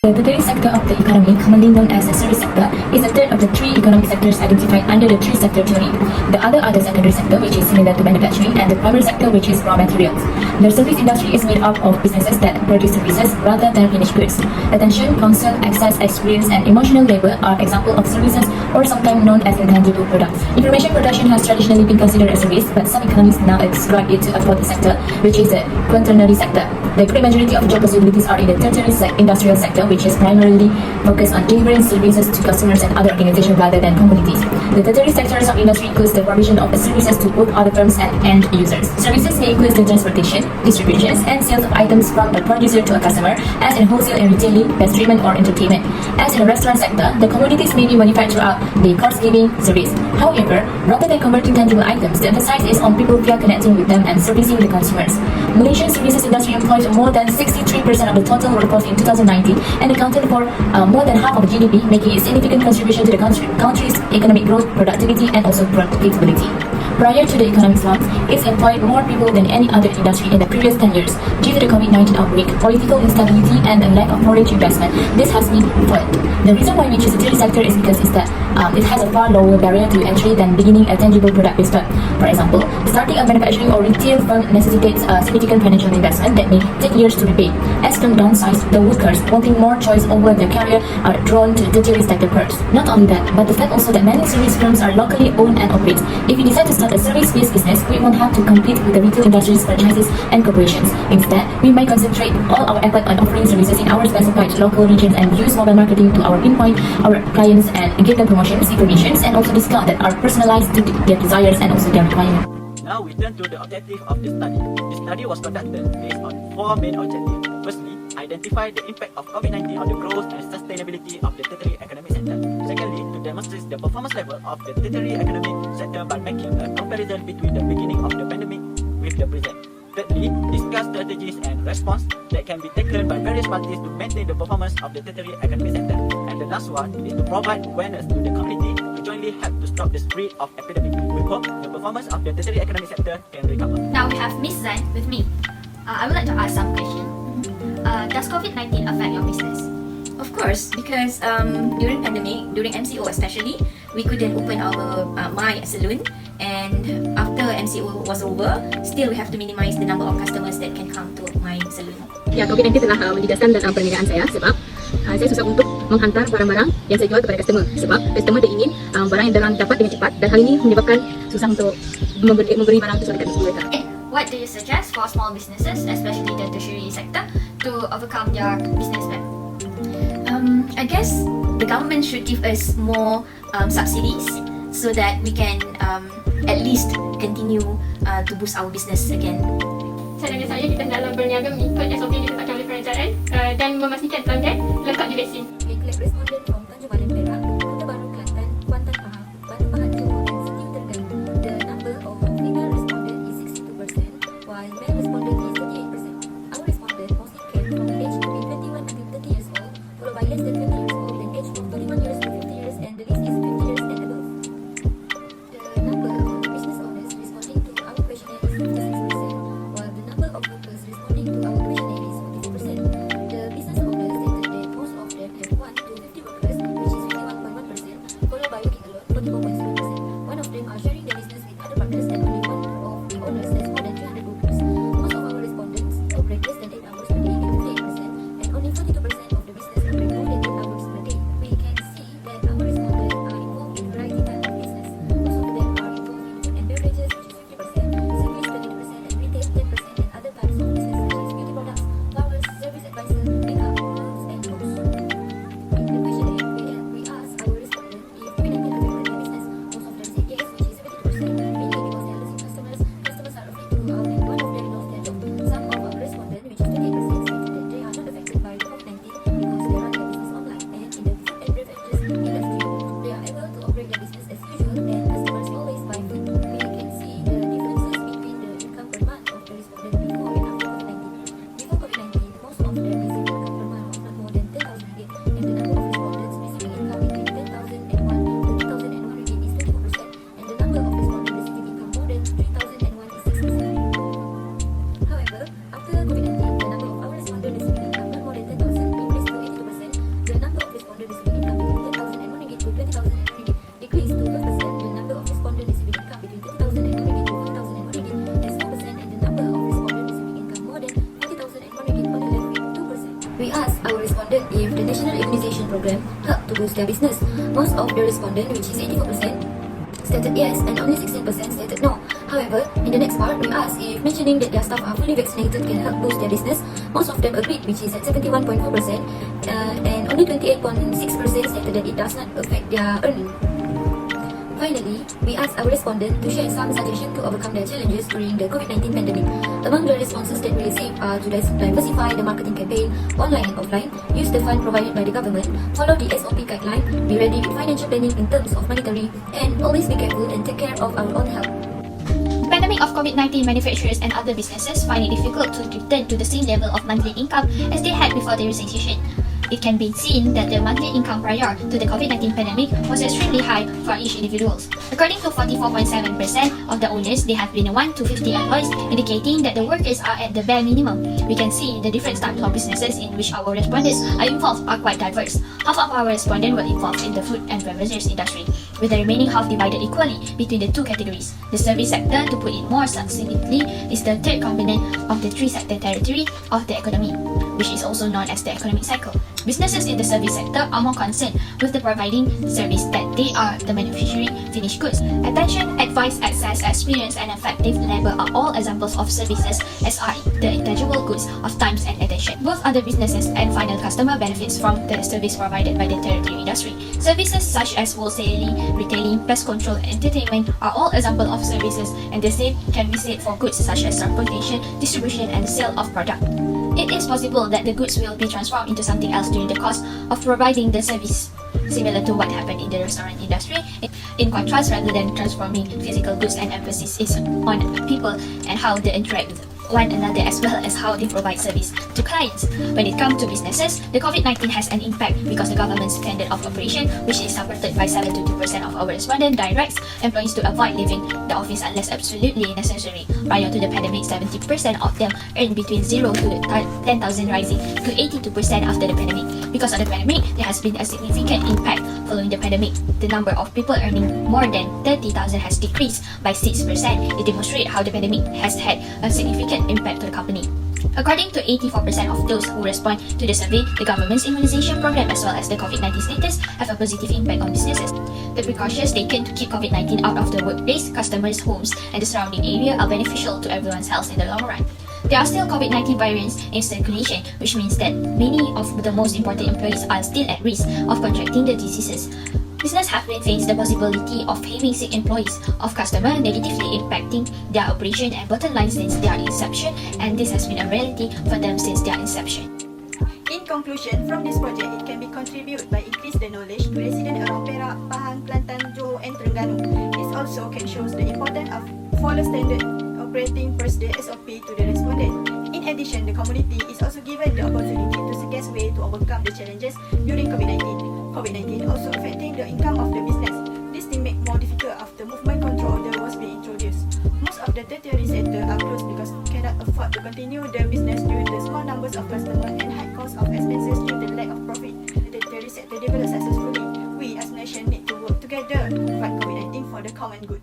The tertiary sector of the economy, commonly known as the service sector, is a third of the three economic sectors identified under the three-sector theory. The other are the secondary sector, which is similar to manufacturing, and the primary sector, which is raw materials. The service industry is made up of businesses that produce services rather than finished goods. Attention, counsel, access, experience, and emotional labor are examples of services, or sometimes known as intangible products. Information production has traditionally been considered a service, but some economists now ascribe it to a fourth sector, which is the quaternary sector. The great majority of job possibilities are in the tertiary industrial sector, which is primarily focused on delivering services to customers and other organizations rather than commodities. The tertiary sectors of industry includes the provision of services to both other firms and end users. Services may include the transportation, distributions, and sales of items from the producer to a customer, as in wholesale and retailing, best treatment, or entertainment. As in the restaurant sector, the commodities may be modified throughout the course-giving service. However, rather than converting tangible items, the emphasis is on people via connecting with them and servicing the consumers. Malaysian services industry employs more than 63% of the total workforce in 2019 and accounted for more than half of the GDP, making a significant contribution to the country's economic growth, productivity, and also profitability. Prior to the economic slump, it's employed more people than any other industry in the previous 10 years. Due to the COVID-19 outbreak, political instability, and a lack of foreign investment, this has been foiled. The reason why we choose the tertiary sector is because it has a far lower barrier to entry than beginning a tangible product firm. For example, starting a manufacturing or retail firm necessitates a significant financial investment that may take years to repay. As from downside, the workers wanting more choice over their career are drawn to the tertiary sector first. Not only that, but the fact also that many service firms are locally owned and operate. If we decide to start a service-based business, we won't have to compete with the retail industries, franchises, and corporations. Instead, we might concentrate all our effort on offering services in our specified local regions and use mobile marketing to pinpoint our clients and give them promotions, informations, and also discounts that are personalized to their desires and also their requirements. Now we turn to the objective of the study. The study was conducted based on four main objectives. Firstly, identify the impact of COVID-19 on the growth and sustainability of the tertiary economic sector. Secondly, to demonstrate the performance level of the tertiary economic sector by making a comparison between the beginning of the pandemic with the present. Thirdly, discuss strategies and response that can be taken by various parties to maintain the performance of the tertiary economic sector. And the last one is to provide awareness to the community to jointly help to stop the spread of epidemic. We hope the performance of the tertiary economic sector can recover. Now we have Miss Zain with me. I would like to ask some questions. Does COVID-19 affect your business? Of course, because during pandemic, during MCO especially, we couldn't open our my salon, and after MCO was over, still we have to minimize the number of customers that can come to my salon. Ya, COVID-19 telah menjejaskan dalam perniagaan saya sebab saya susah untuk menghantar barang-barang yang saya jual kepada customer sebab customer dia ingin barang yang dalam dapat dengan cepat, dan hal ini menyebabkan susah untuk memberi barang itu kepada mereka. What do you suggest for small businesses, especially the tertiary sector, to overcome their business plan? I guess the government should give us more subsidies so that we can at least continue to boost our business again. Cadangan saya, kita dalam berniaga mengikut SOP yang ditetapkan oleh kerajaan dan memastikan pelanggan lengkap divaksin. We collect respondent from Tanjung Balai Perak, Kota Baru Kelantan, Kuantan Pahang, Batu Pahat Johor, and Siting Terengganu. The number of female respondent is 62%, while male respondent is 38%. Our respondent mostly came from the age between 21 until 30 years old, followed by less than 20 years old, then age from 31 years to 50 years, and the list is 50 years and above. The number of business owners responding to our questionnaire is 56%, while the number of workers responding to our questionnaire is 54%. The business owners stated that most of them have 1 to 50 workers, which is 51.1%, followed by working alone, 44.7%. One of them are sharing their business with other partners, and only one of the owners has more than 300 workers. Most of our respondents operate less than 8 hours per day at 58%, and only 42% of the business operate more than 8 hours per day. We can see that our respondents are involved in a variety type of business. Most of them are involved in food and beverages, which is 50%, service 22%, and retail 10%, and other types of business such as beauty products, flowers, service advisor, makeup, clothes, and clothes. In the questionnaire, we asked our respondents if COVID-19 affected their business. Most of them said yes, which is 72%, mainly because they are losing customers. Customers are afraid to go out, and one of them lost their job. Some of our respondents, which is 28%, said that they are not affected by COVID-19 We asked our respondent if the national immunization program helped to boost their business. Most of the respondent, which is 84%, stated yes and only 16% stated no. However, in the next part, we asked if mentioning that their staff are fully vaccinated can help boost their business. Most of them agreed, which is at 71.4%, and only 28.6% stated that it does not affect their earning. Finally, we asked our respondent to share some suggestions to overcome their challenges during the COVID-19 pandemic. Among the responses that we received are to diversify the marketing campaign, online and offline, use the fund provided by the government, follow the SOP guideline, be ready with financial planning in terms of monetary, and always be careful and take care of our own health. The pandemic of COVID-19, manufacturers and other businesses find it difficult to return to the same level of monthly income as they had before the recession. It can be seen that the monthly income prior to the COVID-19 pandemic was extremely high for each individual. According to 44.7% of the owners, they have been 1 to 50 employees, indicating that the workers are at the bare minimum. We can see the different types of businesses in which our respondents are involved are quite diverse. Half of our respondents were involved in the food and beverages industry, with the remaining half divided equally between the two categories. The service sector, to put it more succinctly, is the third component of the three-sector territory of the economy, which is also known as the economic cycle. Businesses in the service sector are more concerned with the providing service that they are the manufacturing finished goods. Attention, advice, access, experience, and effective labor are all examples of services as are the intangible goods of times and attention. Both other businesses and final customer benefits from the service provided by the tertiary industry. Services such as wholesaling, retailing, pest control, and entertainment are all examples of services, and the same can be said for goods such as transportation, distribution, and sale of product. It is possible that the goods will be transformed into something else during the course of providing the service, similar to what happened in the restaurant industry. In contrast, rather than transforming physical goods, and emphasis is on people and how they interact with one another as well as how they provide service to clients. When it comes to businesses, the COVID-19 has an impact because the government's standard of operation, which is supported by 72% of our respondents, directs employees to avoid leaving the office unless absolutely necessary. Prior to the pandemic, 70% of them earned between 0 to 10,000, rising to 82% after the pandemic. Because of the pandemic, there has been a significant impact following the pandemic. The number of people earning more than 30,000 has decreased by 6%. It demonstrates how the pandemic has had a significant impact to the company. According to 84% of those who respond to the survey, the government's immunization program as well as the COVID-19 status have a positive impact on businesses. The precautions taken to keep COVID-19 out of the workplace, customers' homes, and the surrounding area are beneficial to everyone's health in the long run. There are still COVID-19 variants in circulation, which means that many of the most important employees are still at risk of contracting the diseases. Business have been faced the possibility of having sick employees of customer negatively impacting their operation and bottom line since their inception, and this has been a reality for them since their inception. In conclusion, from this project, it can be contributed by increase the knowledge to residents around Perak, Pahang, Kelantan, Johor, and Terengganu. This also can show the importance of follow standard operating procedure SOP to the respondent. In addition, the community is also given the opportunity to suggest ways to overcome the challenges during COVID-19. COVID-19 also affecting the income of the business. This thing make more difficult after movement control order was being introduced. Most of the tertiary sector are closed because cannot afford to continue their business due to the small numbers of customers and high cost of expenses due to the lack of profit. The tertiary sector developed successfully. We as nation need to work together to fight COVID-19 for the common good.